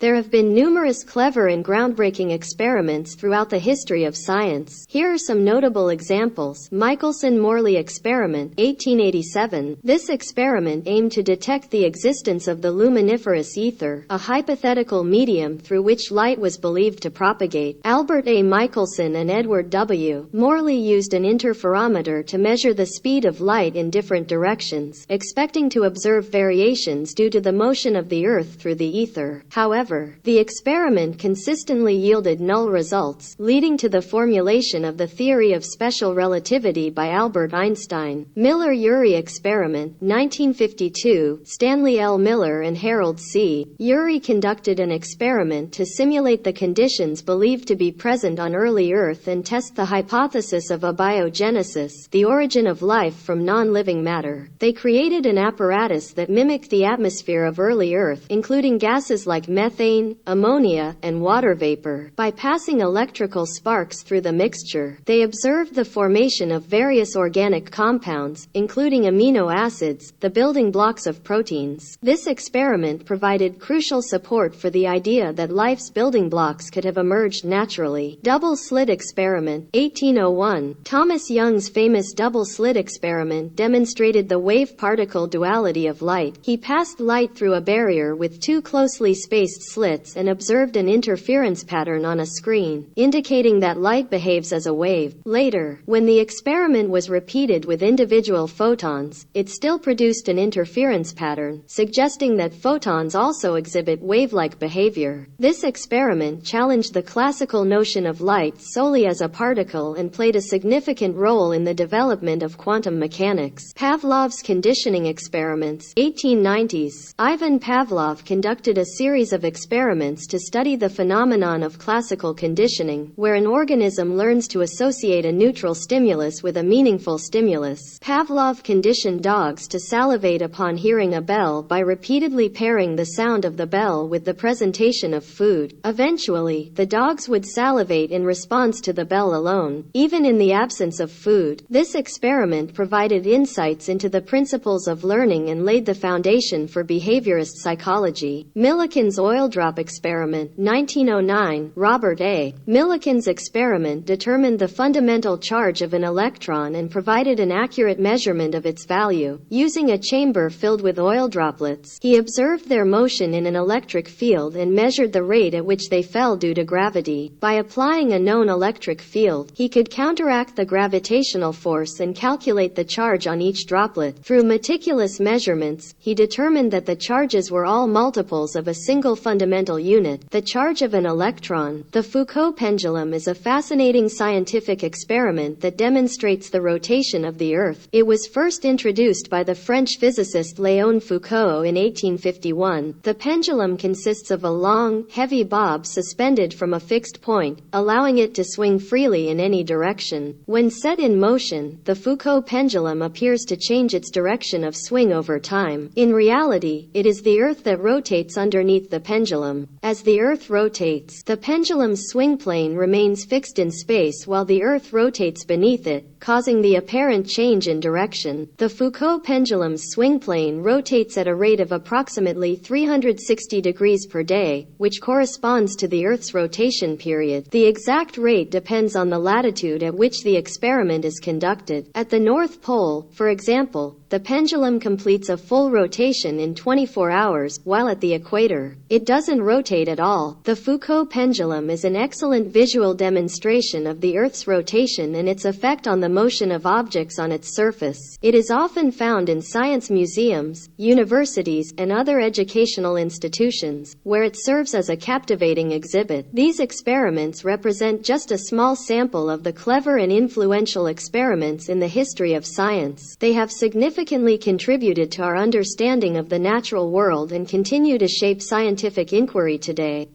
There have been numerous clever and groundbreaking experiments throughout the history of science. Here are some notable examples. Michelson-Morley Experiment, 1887. This experiment aimed to detect the existence of the luminiferous ether, a hypothetical medium through which light was believed to propagate. Albert A. Michelson and Edward W. Morley used an interferometer to measure the speed of light in different directions, expecting to observe variations due to the motion of the Earth through the ether. However, the experiment consistently yielded null results, leading to the formulation of the theory of special relativity by Albert Einstein. Miller-Urey Experiment, 1952. Stanley L. Miller and Harold C. Urey conducted an experiment to simulate the conditions believed to be present on early Earth and test the hypothesis of abiogenesis, the origin of life from non-living matter. They created an apparatus that mimicked the atmosphere of early Earth, including gases like methane, ammonia, and water vapor. By passing electrical sparks through the mixture, they observed the formation of various organic compounds, including amino acids, the building blocks of proteins. This experiment provided crucial support for the idea that life's building blocks could have emerged naturally. Double slit experiment, 1801. Thomas Young's famous double slit experiment demonstrated the wave-particle duality of light. He passed light through a barrier with two closely spaced slits and observed an interference pattern on a screen, indicating that light behaves as a wave. Later, when the experiment was repeated with individual photons, it still produced an interference pattern, suggesting that photons also exhibit wave-like behavior. This experiment challenged the classical notion of light solely as a particle and played a significant role in the development of quantum mechanics. Pavlov's conditioning experiments, 1890s. Ivan Pavlov conducted a series of experiments to study the phenomenon of classical conditioning, where an organism learns to associate a neutral stimulus with a meaningful stimulus. Pavlov conditioned dogs to salivate upon hearing a bell by repeatedly pairing the sound of the bell with the presentation of food. Eventually, the dogs would salivate in response to the bell alone, even in the absence of food. This experiment provided insights into the principles of learning and laid the foundation for behaviorist psychology. Millikan's oil drop experiment, 1909. Robert A. Millikan's experiment determined the fundamental charge of an electron and provided an accurate measurement of its value. Using a chamber filled with oil droplets, he observed their motion in an electric field and measured the rate at which they fell due to gravity. By applying a known electric field, he could counteract the gravitational force and calculate the charge on each droplet. Through meticulous measurements, he determined that the charges were all multiples of a single fundamental unit, the charge of an electron. The Foucault Pendulum is a fascinating scientific experiment that demonstrates the rotation of the Earth. It was first introduced by the French physicist Léon Foucault in 1851. The pendulum consists of a long, heavy bob suspended from a fixed point, allowing it to swing freely in any direction. When set in motion, the Foucault pendulum appears to change its direction of swing over time. In reality, it is the Earth that rotates underneath the pendulum. As the Earth rotates, the pendulum's swing plane remains fixed in space while the Earth rotates beneath it, causing the apparent change in direction. The Foucault pendulum's swing plane rotates at a rate of approximately 360 degrees per day, which corresponds to the Earth's rotation period. The exact rate depends on the latitude at which the experiment is conducted. At the North Pole, for example, the pendulum completes a full rotation in 24 hours, while at the equator, it doesn't rotate at all. The Foucault pendulum is an excellent visual demonstration of the Earth's rotation and its effect on the motion of objects on its surface. It is often found in science museums, universities, and other educational institutions, where it serves as a captivating exhibit. These experiments represent just a small sample of the clever and influential experiments in the history of science. They have significantly contributed to our understanding of the natural world and continue to shape scientific inquiry today.